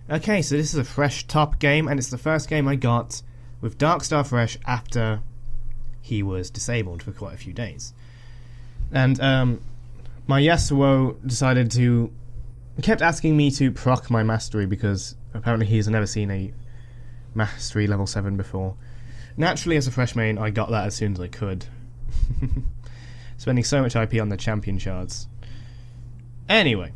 Okay, so this is a Thresh top game, and it's the first game I got with Darkstar Thresh after he was disabled for quite a few days. And my Yasuo decided to... kept asking me to proc my Mastery because apparently he's never seen a Mastery level 7 before. Naturally, as a Thresh main, I got that as soon as I could. Spending so much IP on the champion shards. Anyway.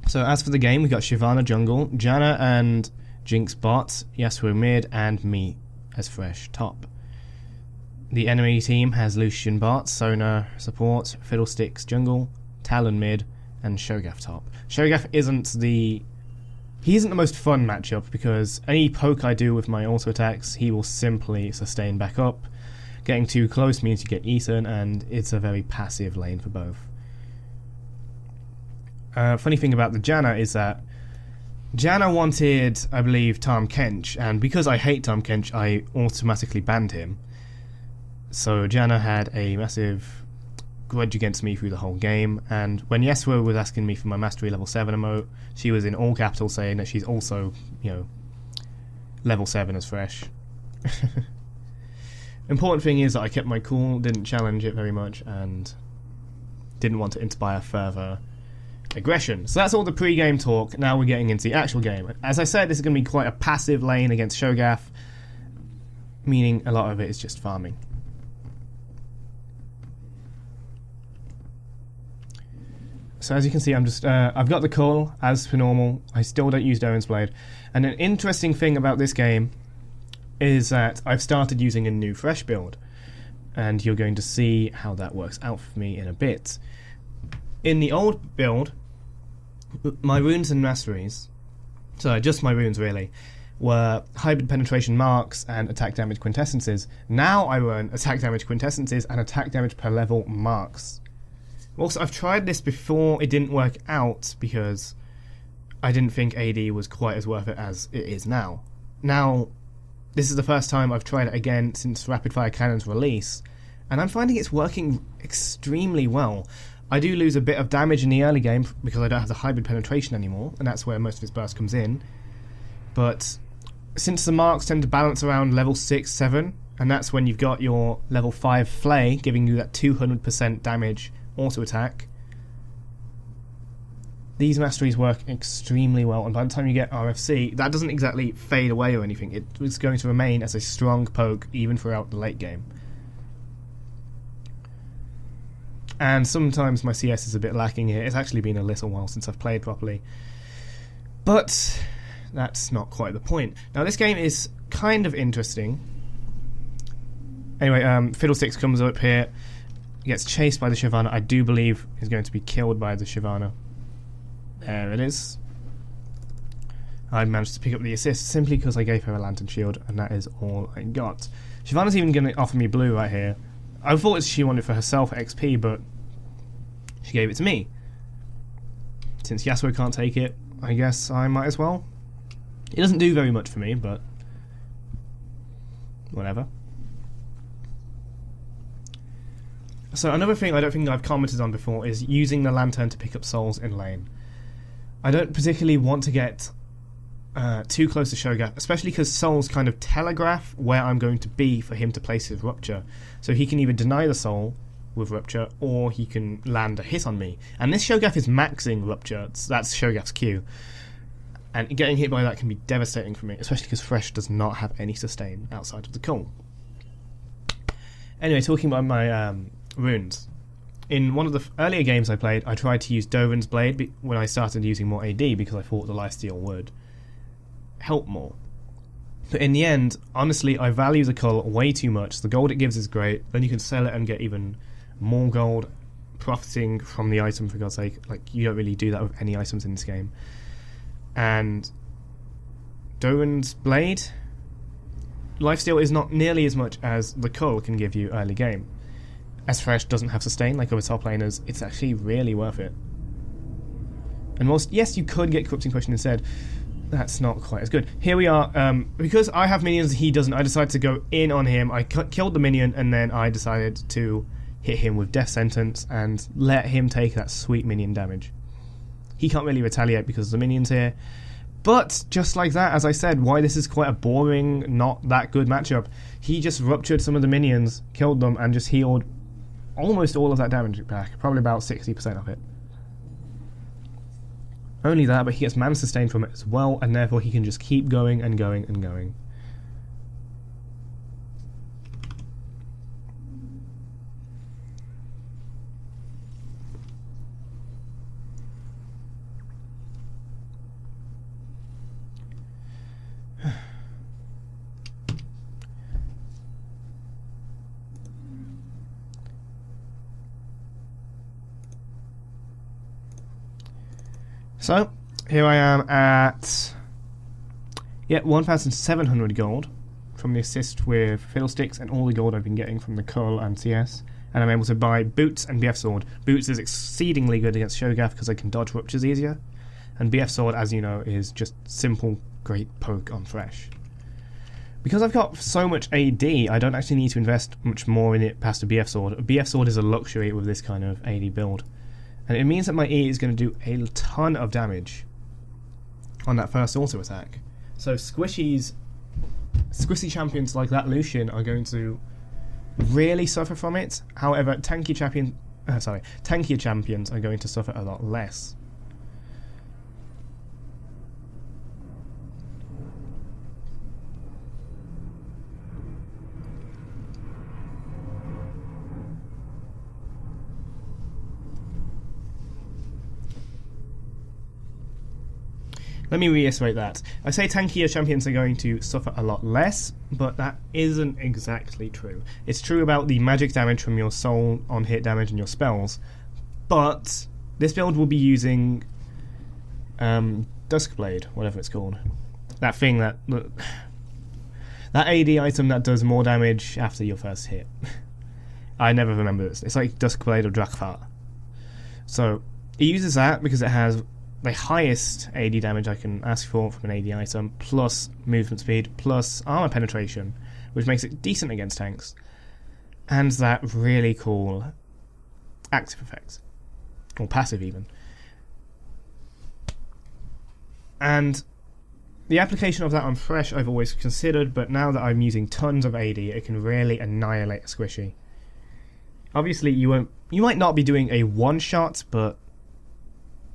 So as for the game, we got Shyvana jungle, Janna and Jinx bot, Yasuo mid, and me as Thresh top. The enemy team has Lucian bot, Sona support, Fiddlesticks jungle, Talon mid, and Shogath top. Shogath isn't the most fun matchup because any poke I do with my auto attacks, he will simply sustain back up. Getting too close means you get eaten, and it's a very passive lane for both. Funny thing about the Janna is that Janna wanted, I believe, Tahm Kench, and because I hate Tahm Kench, I automatically banned him. So Janna had a massive grudge against me through the whole game, and when Yasuo was asking me for my Mastery level 7 emote, she was in all capitals saying that she's also, level 7 as Thresh. Important thing is that I kept my cool, didn't challenge it very much, and didn't want to inspire further aggression. So that's all the pre-game talk. Now we're getting into the actual game. As I said, this is going to be quite a passive lane against Shogath, meaning a lot of it is just farming. So as you can see, I've got the call as per normal. I still don't use Duskblade. And an interesting thing about this game is that I've started using a new Thresh build, and you're going to see how that works out for me in a bit. In the old build, my runes and masteries, so just my runes really, were hybrid penetration marks and attack damage quintessences. Now I run attack damage quintessences and attack damage per level marks. Also, I've tried this before, it didn't work out because I didn't think AD was quite as worth it as it is now. Now, this is the first time I've tried it again since Rapid Firecannon's release, and I'm finding it's working extremely well. I do lose a bit of damage in the early game because I don't have the hybrid penetration anymore, and that's where most of his burst comes in. But since the marks tend to balance around level 6, 7, and that's when you've got your level 5 Flay giving you that 200% damage auto attack, these masteries work extremely well, and by the time you get RFC, that doesn't exactly fade away or anything. It's going to remain as a strong poke even throughout the late game. And sometimes my CS is a bit lacking here. It's actually been a little while since I've played properly. But that's not quite the point. Now this game is kind of interesting. Anyway, Fiddlesticks comes up here, gets chased by the Shyvana. I do believe is going to be killed by the Shyvana. There it is. I managed to pick up the assist simply because I gave her a lantern shield, and that is all I got. Shyvana's even going to offer me blue right here. I thought she wanted for herself XP, but she gave it to me. Since Yasuo can't take it, I guess I might as well. It doesn't do very much for me, but whatever. So another thing I don't think I've commented on before is using the lantern to pick up souls in lane. I don't particularly want to get too close to Shogath, especially because souls kind of telegraph where I'm going to be for him to place his rupture. So he can either deny the soul with rupture, or he can land a hit on me. And this Shogath is maxing rupture, that's Shogath's Q. And getting hit by that can be devastating for me, especially because Thresh does not have any sustain outside of the call. Anyway, talking about my runes. In one of the earlier games I played, I tried to use Duskblade when I started using more AD because I thought the lifesteal would help more. But in the end, honestly, I value the cull way too much. The gold it gives is great, then you can sell it and get even more gold, profiting from the item, for God's sake. Like, you don't really do that with any items in this game. And Duskblade, lifesteal is not nearly as much as the cull can give you early game. As Thresh doesn't have sustain like other top laners, it's actually really worth it. And whilst, yes, you could get Corrupting Question instead, that's not quite as good. Here we are. Because I have minions, he doesn't. I decided to go in on him. I killed the minion, and then I decided to hit him with Death Sentence and let him take that sweet minion damage. He can't really retaliate because the minion's here, But just like that, as I said, why this is quite a boring, not that good matchup, he just ruptured some of the minions, killed them, and just healed almost all of that damage back, probably about 60% of it. Only that, but he gets mana sustain from it as well, and therefore he can just keep going and going and going. So, here I am at 1,700 gold from the assist with Fiddlesticks and all the gold I've been getting from the Cull and CS. And I'm able to buy Boots and BF Sword. Boots is exceedingly good against Shogath because I can dodge ruptures easier. And BF Sword, as you know, is just simple, great poke on Thresh. Because I've got so much AD, I don't actually need to invest much more in it past a BF Sword. A BF Sword is a luxury with this kind of AD build. And it means that my E is going to do a ton of damage on that first auto attack. So squishy champions like that Lucian are going to really suffer from it. However, tankier champions are going to suffer a lot less. Let me reiterate that. I say tankier champions are going to suffer a lot less, but that isn't exactly true. It's true about the magic damage from your soul on hit damage and your spells, but this build will be using Duskblade, whatever it's called. That thing that AD item that does more damage after your first hit. I never remember this. It's like Duskblade or Drakthar. So it uses that because it has the highest AD damage I can ask for from an AD item, plus movement speed, plus armour penetration, which makes it decent against tanks, and that really cool active effect, or passive even. And the application of that on Thresh I've always considered, but now that I'm using tons of AD, it can really annihilate a squishy. Obviously you might not be doing a one-shot, but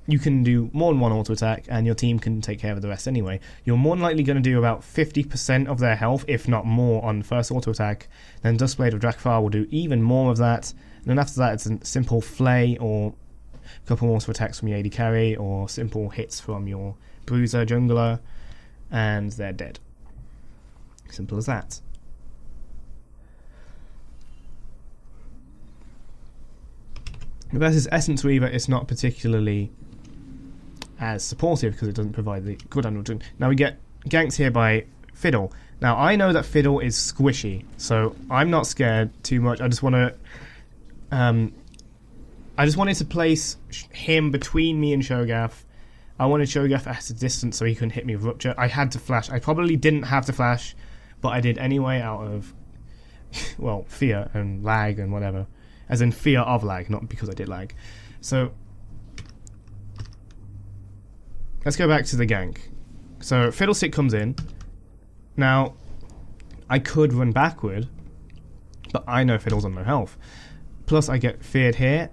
you can do more than one auto attack and your team can take care of the rest anyway. You're more than likely going to do about 50% of their health, if not more, on the first auto attack. Then Duskblade of Drakthar will do even more of that. And then after that it's a simple flay or a couple more auto attacks from your AD carry or simple hits from your bruiser jungler, and they're dead. Simple as that. Versus Essence Reaver, it's not particularly as supportive because it doesn't provide the good undertone. Now we get ganked here by Fiddle. Now I know that Fiddle is squishy, so I'm not scared too much. I just wanted to place him between me and Shogath. I wanted Shogath at a distance so he couldn't hit me with Rupture. I had to flash. I probably didn't have to flash, but I did anyway out of, well, fear and lag and whatever. As in fear of lag, not because I did lag. So let's go back to the gank. So Fiddlestick comes in. Now, I could run backward, but I know Fiddle's on no health. Plus I get feared here.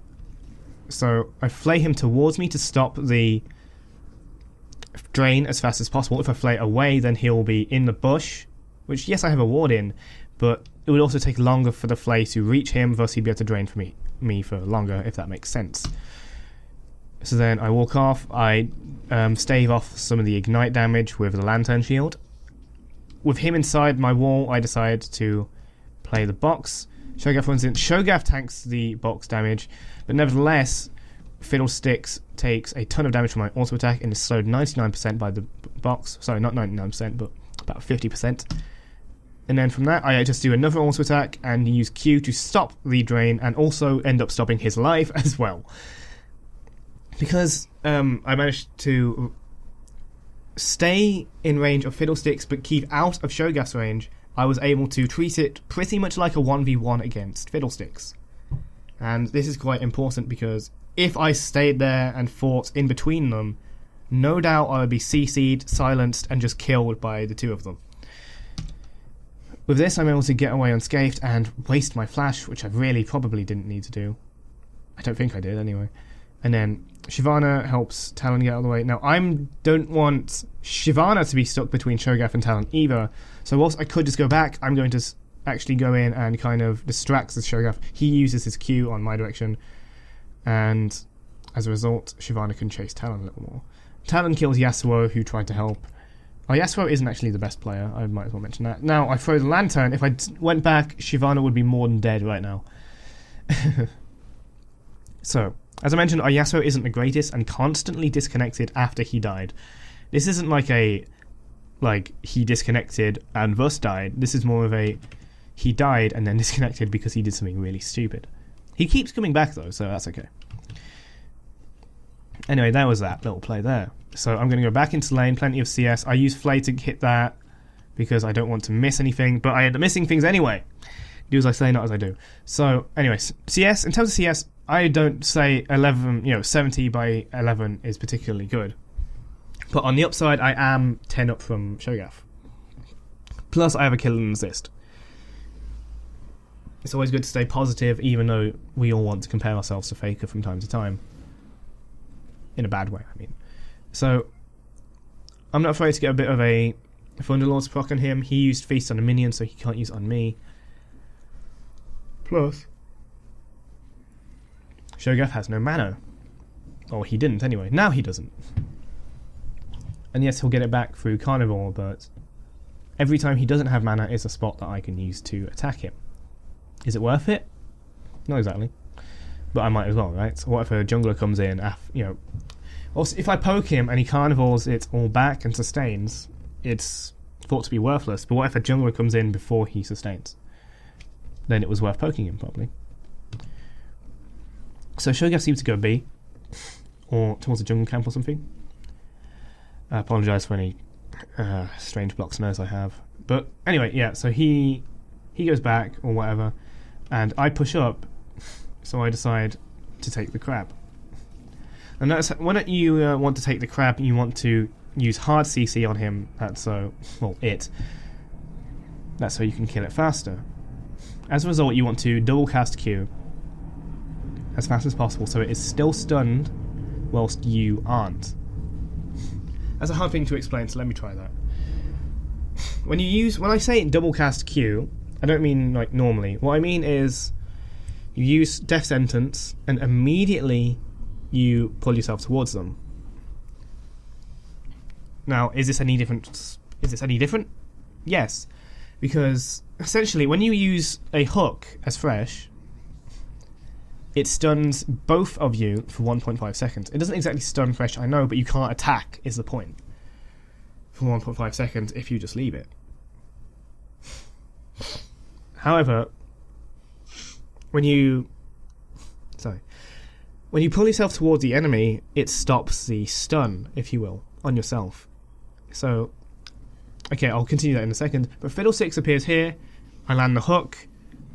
So I flay him towards me to stop the drain as fast as possible. If I flay away, then he'll be in the bush, which, yes, I have a ward in, but it would also take longer for the flay to reach him, thus he'd be able to drain from me for longer, if that makes sense. So then I walk off, I stave off some of the ignite damage with the lantern shield. With him inside my wall, I decide to play the box. Shogath runs in. Shogath tanks the box damage, but nevertheless, Fiddlesticks takes a ton of damage from my auto attack and is slowed 99% by the box. Sorry, not 99%, but about 50%. And then from that, I just do another auto attack and use Q to stop the drain and also end up stopping his life as well. Because I managed to stay in range of Fiddlesticks but keep out of Shogath's range, I was able to treat it pretty much like a 1v1 against Fiddlesticks. And this is quite important because if I stayed there and fought in between them, no doubt I would be CC'd, silenced, and just killed by the two of them. With this, I'm able to get away unscathed and waste my flash, which I really probably didn't need to do. I don't think I did, anyway. And then Shyvana helps Talon get out of the way. Now, I don't want Shyvana to be stuck between Shogath and Talon either. So whilst I could just go back, I'm going to actually go in and kind of distract the Shogath. He uses his Q on my direction. And as a result, Shyvana can chase Talon a little more. Talon kills Yasuo, who tried to help. Oh, Yasuo isn't actually the best player. I might as well mention that. Now, I throw the lantern. If I went back, Shyvana would be more than dead right now. So, as I mentioned, our Yasuo isn't the greatest and constantly disconnected after he died. This isn't like he disconnected and thus died. This is more of a he died and then disconnected because he did something really stupid. He keeps coming back though, so that's okay. Anyway, that was that little play there. So I'm going to go back into lane, plenty of CS. I use Flay to hit that because I don't want to miss anything, but I end up missing things anyway. Do as I say, not as I do. So, anyway, CS, in terms of CS, I don't say 70 by 11 is particularly good. But on the upside, I am 10 up from Shogath. Plus, I have a kill and assist. It's always good to stay positive, even though we all want to compare ourselves to Faker from time to time. In a bad way, I mean. So, I'm not afraid to get a bit of a Thunderlord's proc on him. He used Feast on a minion, so he can't use it on me. Plus, Shogath has no mana. Or he didn't anyway. Now he doesn't. And yes, he'll get it back through Carnivore, but every time he doesn't have mana is a spot that I can use to attack him. Is it worth it? Not exactly. But I might as well, right? So what if a jungler comes in, also, if I poke him and he carnivores it all back and sustains, it's thought to be worthless. But what if a jungler comes in before he sustains? Then it was worth poking him, probably. So Shogath seems to go B, or towards the jungle camp or something. I apologise for any strange blocks nose I have. But anyway, yeah, so he goes back, or whatever, and I push up, so I decide to take the crab. And notice, when you want to take the crab, you want to use hard CC on him, that's so you can kill it faster. As a result, you want to double cast Q as fast as possible so it is still stunned whilst you aren't. That's a hard thing to explain, so let me try that. When I say double cast Q, I don't mean like normally. What I mean is you use Death Sentence and immediately you pull yourself towards them. Now, is this any different? Yes, because essentially when you use a hook as Thresh, it stuns both of you for 1.5 seconds. It doesn't exactly stun Thresh, I know, but you can't attack is the point. For 1.5 seconds if you just leave it. However, when you pull yourself towards the enemy, it stops the stun, if you will, on yourself. So, okay, I'll continue that in a second. But Fiddlesticks appears here. I land the hook.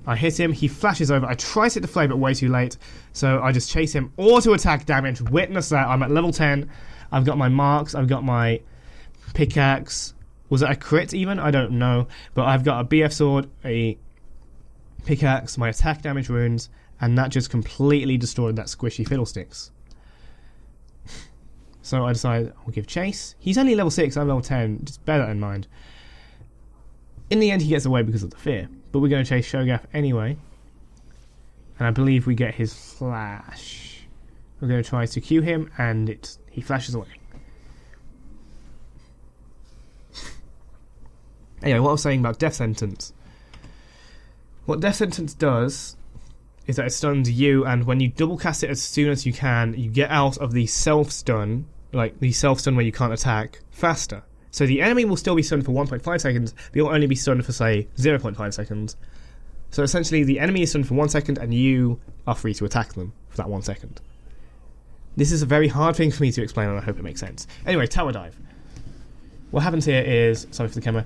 I hit him. He flashes over. I try to hit the flame, but way too late. So I just chase him. Auto attack damage. Witness that. I'm at level 10. I've got my marks. I've got my pickaxe. Was that a crit even? I don't know. But I've got a BF sword, a pickaxe, my attack damage runes, and that just completely destroyed that squishy Fiddlesticks. So I decided I'll give chase. He's only level 6, I'm level 10, just bear that in mind. In the end he gets away because of the fear, but we're going to chase Shogath anyway. And I believe we get his flash. We're going to try to Q him, and he flashes away. Anyway, what I was saying about Death Sentence. What Death Sentence does is that it stuns you, and when you double cast it as soon as you can, you get out of the self-stun, like the self-stun where you can't attack, faster. So the enemy will still be stunned for 1.5 seconds, but you'll only be stunned for, say, 0.5 seconds. So essentially, the enemy is stunned for 1 second, and you are free to attack them for that 1 second. This is a very hard thing for me to explain, and I hope it makes sense. Anyway, Towerdive. What happens here is, sorry for the camera,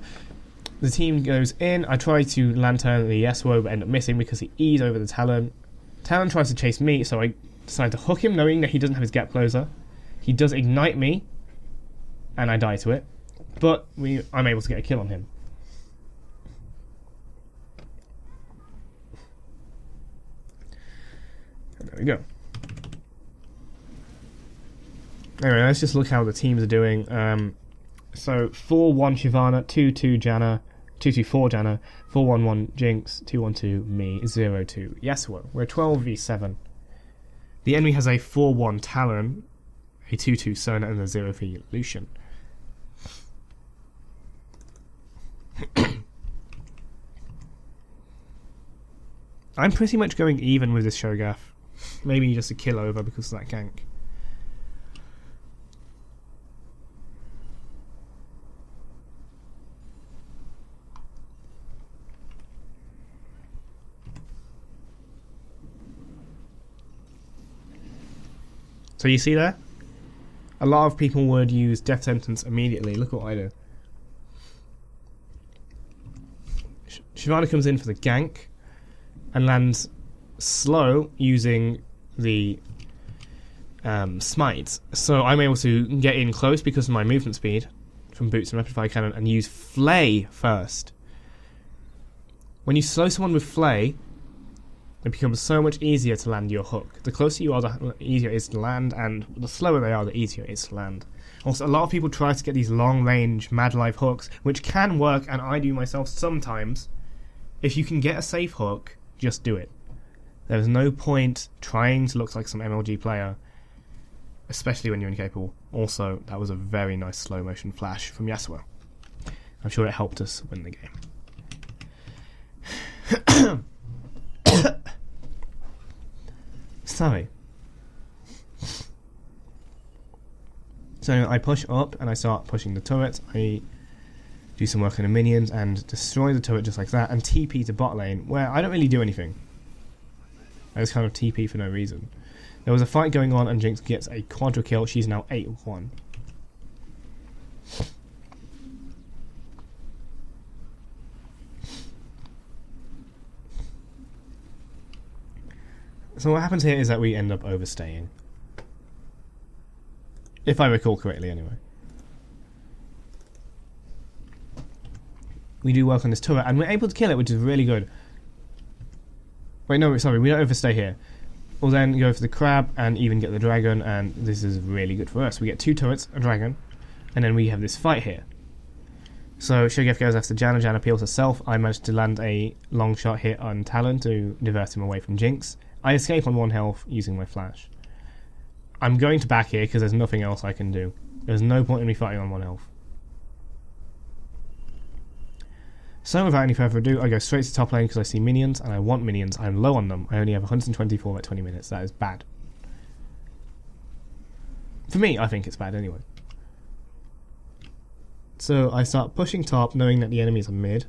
the team goes in, I try to lantern the Yasuo, but end up missing because he E's over the Talon. Talon tries to chase me, so I decide to hook him, knowing that he doesn't have his gap closer. He does ignite me, and I die to it. But I'm able to get a kill on him. There we go. Anyway, let's just look how the teams are doing. So 4-1 Shyvana, 2-2 Janna, 2-2-4 Janna, 4-1-1 Jinx, 2-1-2 me, 0-2 Yasuo. We're 12v7. The enemy has a 4-1 Talon, a 2-2 Sona, and a 0-3 Lucian. I'm pretty much going even with this Shogath. Maybe just a kill over because of that gank. So you see there? A lot of people would use Death Sentence immediately. Look what I do. Shyvana comes in for the gank and lands slow using the smite. So I'm able to get in close because of my movement speed from Boots and Rapid Firecannon and use Flay first. When you slow someone with Flay, it becomes so much easier to land your hook. The closer you are, the easier it is to land, and the slower they are, the easier it is to land. Also, a lot of people try to get these long-range Mad Life hooks, which can work, and I do myself sometimes. If you can get a safe hook, just do it. There's no point trying to look like some MLG player, especially when you're incapable. Also, that was a very nice slow-motion flash from Yasuo. I'm sure it helped us win the game. Sorry. So I push up and I start pushing the turret. I do some work on the minions and destroy the turret just like that, and TP to bot lane where I don't really do anything. I just kind of TP for no reason. There was a fight going on and Jinx gets a quadra kill. She's now 8-1. So what happens here is that we end up overstaying. If I recall correctly, anyway. We do work on this turret, and we're able to kill it, which is really good. Wait, no, sorry, we don't overstay here. We'll then go for the crab and even get the dragon, and this is really good for us. We get 2 turrets, a dragon, and then we have this fight here. So Shogath goes after Janna, Janna peels herself. I managed to land a long shot hit on Talon to divert him away from Jinx. I escape on 1 health using my flash. I'm going to back here because there's nothing else I can do. There's no point in me fighting on 1 health. So without any further ado, I go straight to top lane because I see minions and I want minions. I'm low on them. I only have 124 at 20 minutes. That is bad. For me, I think it's bad anyway. So I start pushing top knowing that the enemies are mid.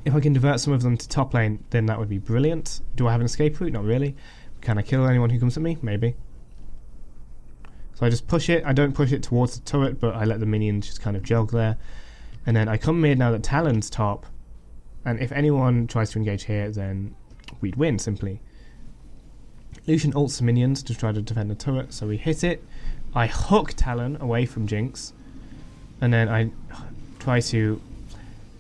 If I can divert some of them to top lane, then that would be brilliant. Do I have an escape route? Not really. Can I kill anyone who comes at me? Maybe. So I just push it. I don't push it towards the turret, but I let the minions just kind of jog there. And then I come mid now that Talon's top. And if anyone tries to engage here, then we'd win, simply. Lucian ults the minions to try to defend the turret, so we hit it. I hook Talon away from Jinx. And then I try to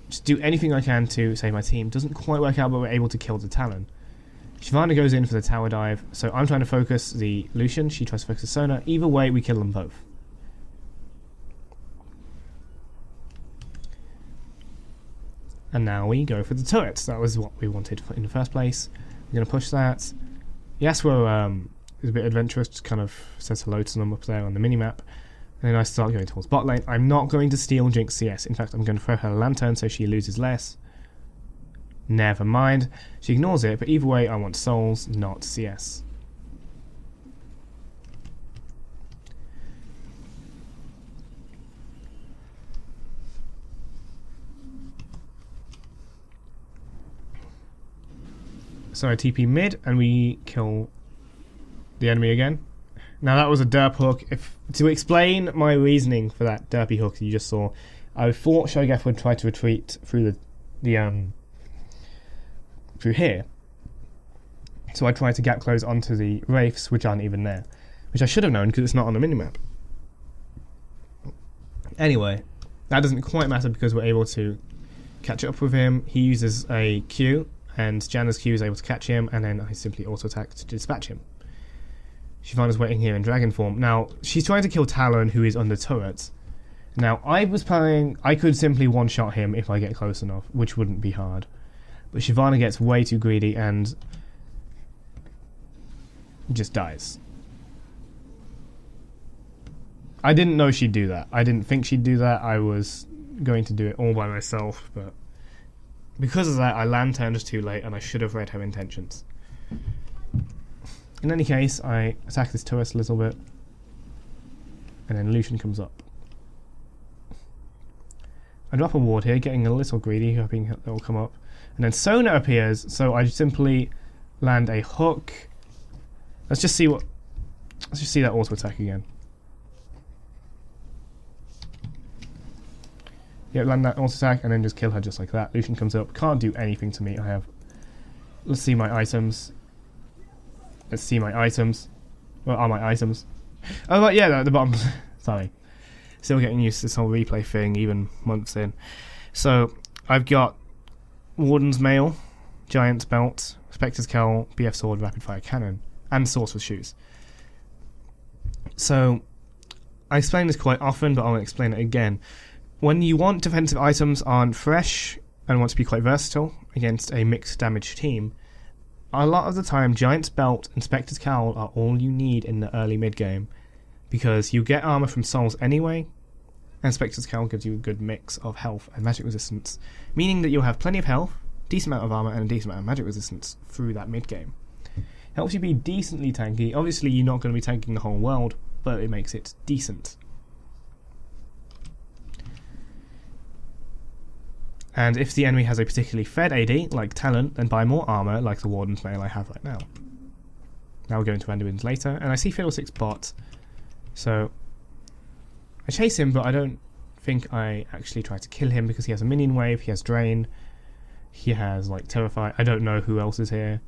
just do anything I can to save my team. Doesn't quite work out, but we're able to kill the Talon. Shyvana goes in for the tower dive, so I'm trying to focus the Lucian. She tries to focus Sona. Either way, we kill them both. And now we go for the turrets. That was what we wanted in the first place. We're going to push that. Yasuo is a bit adventurous, just kind of says hello to them up there on the minimap. And then I start going towards bot lane. I'm not going to steal Jinx CS. In fact, I'm going to throw her a lantern so she loses less. Never mind. She ignores it, but either way, I want souls, not CS. So I TP mid, and we kill the enemy again. Now that was a derp hook. To explain my reasoning for that derpy hook you just saw, I thought Shogath would try to retreat through through here. So I tried to gap close onto the wraiths, which aren't even there, which I should have known because it's not on the minimap. Anyway, that doesn't quite matter because we're able to catch up with him. He uses a Q, and Janna's Q is able to catch him, and then I simply auto-attack to dispatch him. Shyvana's waiting here in dragon form. Now, she's trying to kill Talon, who is under turret. Now, I was planning I could simply one-shot him if I get close enough, which wouldn't be hard. But Shyvana gets way too greedy and just dies. I didn't know she'd do that. I didn't think she'd do that. I was going to do it all by myself, but because of that, I land turned just too late, and I should have read her intentions. In any case, I attack this turret a little bit, and then Lucian comes up. I drop a ward here, getting a little greedy, hoping it will come up. And then Sona appears, so I simply land a hook. Let's just see that auto attack again. Yeah, land that auto attack and then just kill her just like that. Lucian comes up, can't do anything to me. Let's see my items. What are my items? Oh, right, yeah, at the bottom. Sorry. Still getting used to this whole replay thing, even months in. So, I've got Warden's Mail, Giant's Belt, Spectre's Cowl, BF Sword, Rapid Firecannon, and Sorcerer's Shoes. So, I explain this quite often, but I'll explain it again. When you want defensive items on Thresh and want to be quite versatile against a mixed damage team, a lot of the time Giant's Belt and Spectre's Cowl are all you need in the early mid game, because you get armour from souls anyway, and Spectre's Cowl gives you a good mix of health and magic resistance, meaning that you'll have plenty of health, decent amount of armour, and a decent amount of magic resistance through that mid game. Helps you be decently tanky. Obviously you're not going to be tanking the whole world, but it makes it decent. And if the enemy has a particularly fed AD, like Talon, then buy more armour, like the Warden's Mail I have right now. Now we'll go into Anduin's later, and I see Fiddlestick's bot, so I chase him, but I don't think I actually try to kill him because he has a minion wave, he has Drain, he has like Terrify, I don't know who else is here,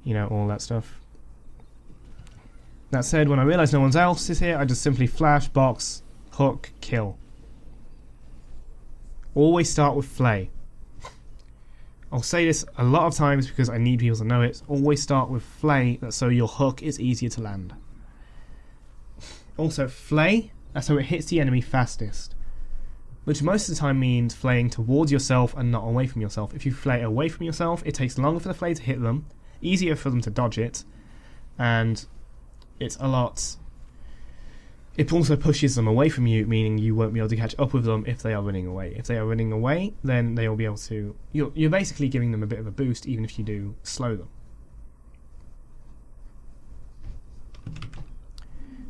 you know, all that stuff. That said, when I realise no one else is here, I just simply flash, box, hook, kill. Always start with Flay. I'll say this a lot of times because I need people to know it. Always start with Flay, so your hook is easier to land. Also, Flay, that's how it hits the enemy fastest, which most of the time means flaying towards yourself and not away from yourself. If you flay away from yourself, it takes longer for the flay to hit them, easier for them to dodge it, and it's a lot... It also pushes them away from you, meaning you won't be able to catch up with them if they are running away. If they are running away, then they will be able to... You're basically giving them a bit of a boost, even if you do slow them.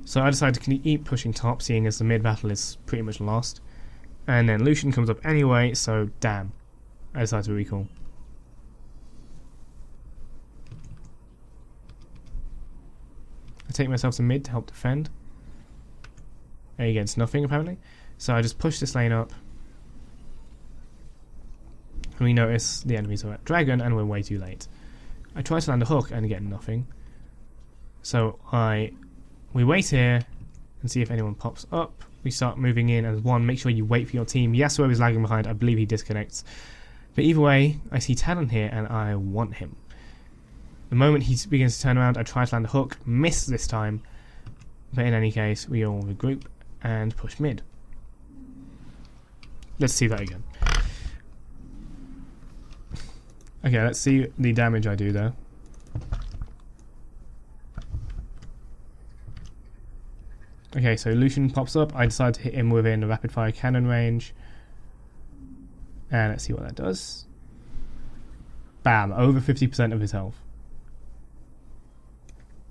So I decided to keep pushing top, seeing as the mid-battle is pretty much lost. And then Lucian comes up anyway, so damn. I decided to recall. I take myself to mid to help defend. Against nothing, apparently. So I just push this lane up. And we notice the enemies are at Dragon, and we're way too late. I try to land a hook and get nothing. So we wait here and see if anyone pops up. We start moving in as one. Make sure you wait for your team. Yasuo is lagging behind. I believe he disconnects. But either way, I see Talon here, and I want him. The moment he begins to turn around, I try to land a hook. Miss this time. But in any case, we all regroup and push mid. Let's see that again. Okay, let's see the damage I do there. Okay, so Lucian pops up. I decide to hit him within the Rapid Firecannon range. And let's see what that does. Bam, over 50% of his health.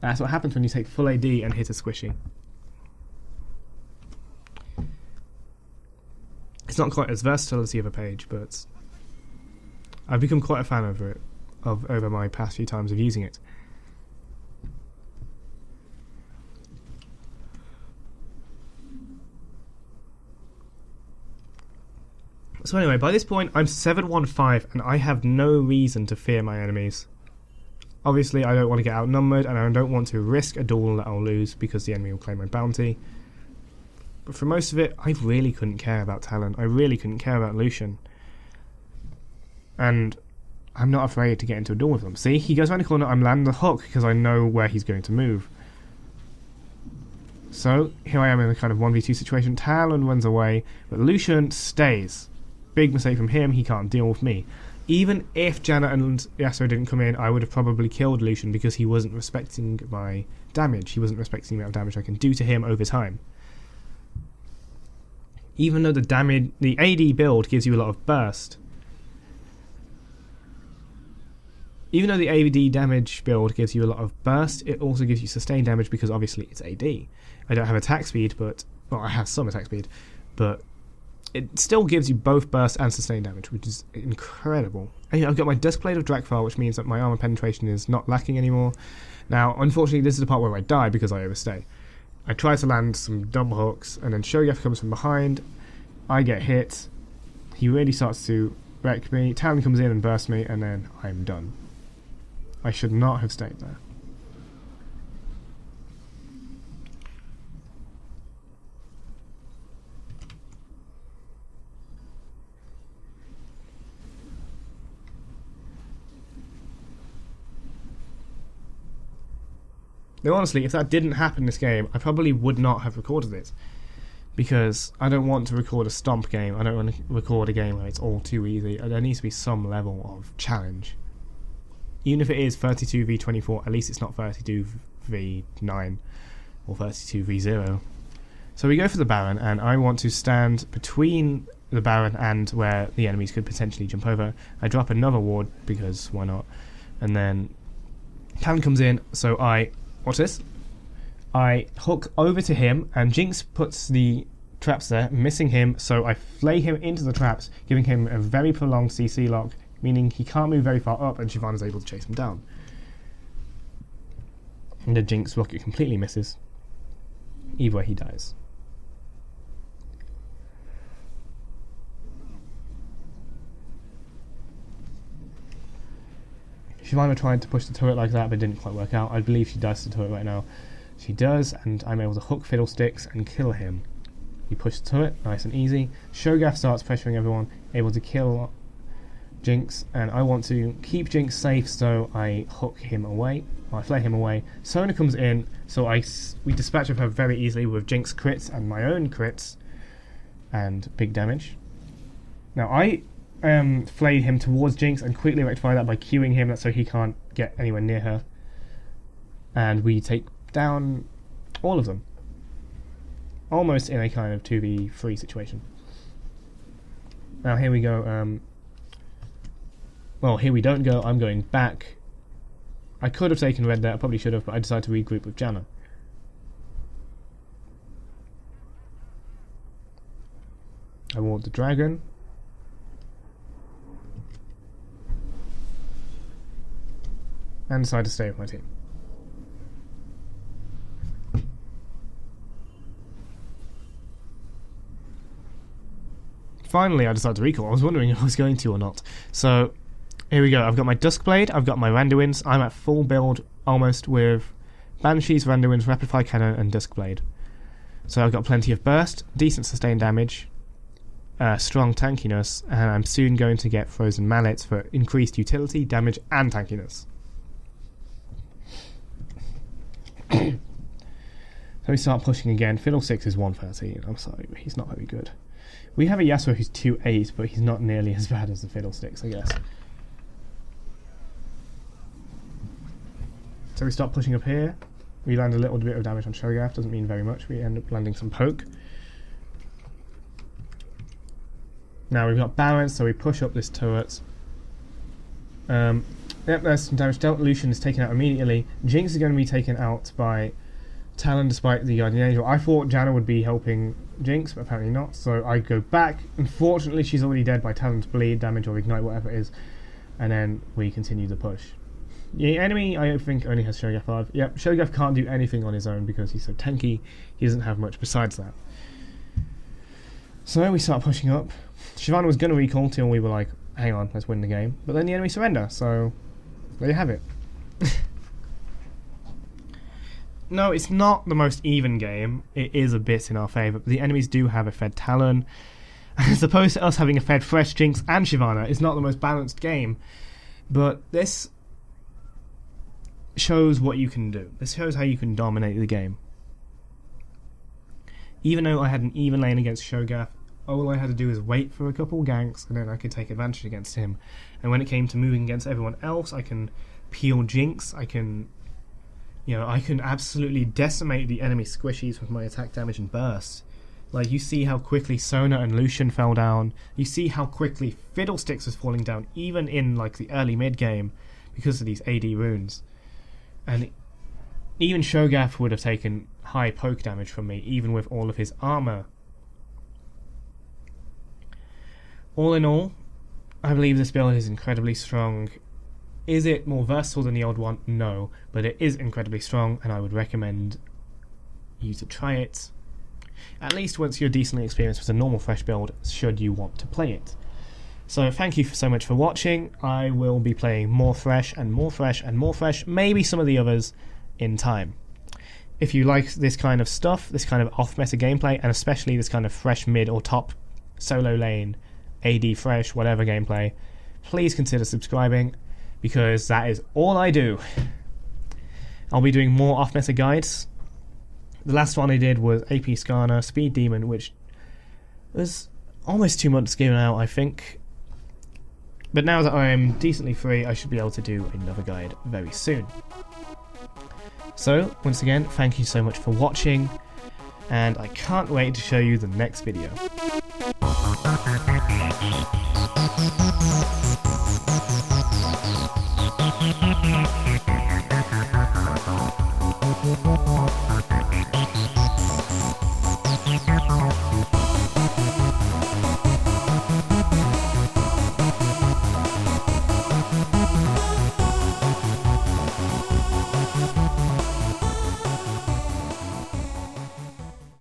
That's what happens when you take full AD and hit a squishy. It's not quite as versatile as the other page, but I've become quite a fan over my past few times of using it. So anyway, by this point I'm 7-1-5 and I have no reason to fear my enemies. Obviously I don't want to get outnumbered and I don't want to risk a duel that I'll lose because the enemy will claim my bounty. But for most of it, I really couldn't care about Talon. I really couldn't care about Lucian. And I'm not afraid to get into a duel with him. See, he goes around the corner, I'm landing the hook because I know where he's going to move. So, here I am in a kind of 1v2 situation. Talon runs away, but Lucian stays. Big mistake from him, he can't deal with me. Even if Janna and Yasuo didn't come in, I would have probably killed Lucian because he wasn't respecting my damage. He wasn't respecting the amount of damage I can do to him over time. Even though the AD build gives you a lot of burst. Even though the AD damage build gives you a lot of burst, it also gives you sustained damage because obviously it's AD. I don't have attack speed, but... Well, I have some attack speed, but it still gives you both burst and sustained damage, which is incredible. And I've got my Duskblade of Drakthar, which means that my armor penetration is not lacking anymore. Now, unfortunately, this is the part where I die because I overstay. I try to land some double hooks, and then Shogath comes from behind. I get hit. He really starts to wreck me. Talon comes in and bursts me, and then I'm done. I should not have stayed there. Now honestly, if that didn't happen in this game, I probably would not have recorded it. Because I don't want to record a stomp game, I don't want to record a game where it's all too easy. There needs to be some level of challenge. Even if it is 32v24, at least it's not 32v9 or 32v0. So we go for the Baron, and I want to stand between the Baron and where the enemies could potentially jump over. I drop another ward, because why not? And then Talon comes in, so watch this. I hook over to him, and Jinx puts the traps there, missing him, so I flay him into the traps, giving him a very prolonged CC lock, meaning he can't move very far up, and Siobhan is able to chase him down. And the Jinx rocket completely misses. Either way, he dies. Shyvana tried to push the turret like that, but it didn't quite work out. I believe she dies to the turret right now. She does, and I'm able to hook Fiddlesticks and kill him. He pushed the turret, nice and easy. Shogath starts pressuring everyone, able to kill Jinx, and I want to keep Jinx safe, so I hook him away. I flay him away. Sona comes in, so we dispatch of her very easily with Jinx crits and my own crits, and big damage. Now I flay him towards Jinx and quickly rectify that by queuing him so he can't get anywhere near her. And we take down all of them. Almost in a kind of 2v3 situation. Now here we go. Well, here we don't go. I'm going back. I could have taken red there. I probably should have, but I decided to regroup with Janna. I ward the dragon. And decide to stay with my team. Finally, I decided to recall. I was wondering if I was going to or not. So, here we go. I've got my Duskblade, I've got my Randuins. I'm at full build almost with Banshees, Randuins, Rapid Firecannon, and Duskblade. So I've got plenty of burst, decent sustained damage, strong tankiness, and I'm soon going to get Frozen Mallets for increased utility, damage, and tankiness. So we start pushing again. Fiddlesticks is 113. I'm sorry, but he's not very good. We have a Yasuo who's 2-8, but he's not nearly as bad as the Fiddlesticks, I guess. So we start pushing up here. We land a little bit of damage on Shogath, doesn't mean very much. We end up landing some poke. Now we've got balance, so we push up this turret. Yep, there's some damage dealt. Lucian is taken out immediately. Jinx is going to be taken out by Talon despite the Guardian Angel. I thought Janna would be helping Jinx, but apparently not, so I go back. Unfortunately, she's already dead by Talon's bleed, damage, or ignite, whatever it is, and then we continue the push. The enemy, I think, only has Shogath 5. Yep, Shogath can't do anything on his own because he's so tanky. He doesn't have much besides that. So we start pushing up. Shyvana was going to recall till we were like, hang on, let's win the game. But then the enemy surrender, so there you have it. no, it's not the most even game. It is a bit in our favour, but the enemies do have a fed Talon. As opposed to us having a fed Thresh, Jinx and Shyvana, it's not the most balanced game. But this shows what you can do. This shows how you can dominate the game. Even though I had an even lane against Shogath, all I had to do was wait for a couple ganks and then I could take advantage against him. And when it came to moving against everyone else, I can peel Jinx, I can absolutely decimate the enemy squishies with my attack damage and burst. Like, you see how quickly Sona and Lucian fell down. You see how quickly Fiddlesticks was falling down, even in like the early mid game, because of these AD runes. And even Shogath would have taken high poke damage from me, even with all of his armour. All in all, I believe this build is incredibly strong. Is it more versatile than the old one? No, but it is incredibly strong, and I would recommend you to try it. At least once you're decently experienced with a normal Thresh build, should you want to play it. So thank you so much for watching. I will be playing more Thresh and more Thresh and more Thresh, maybe some of the others in time. If you like this kind of stuff, this kind of off-meta gameplay, and especially this kind of Thresh mid or top solo lane, AD Thresh, whatever gameplay, please consider subscribing, because that is all I do. I'll be doing more off-meta guides. The last one I did was AP Skarner, Speed Demon, which was almost 2 months given out, I think. But now that I'm decently free, I should be able to do another guide very soon. So, once again, thank you so much for watching, and I can't wait to show you the next video.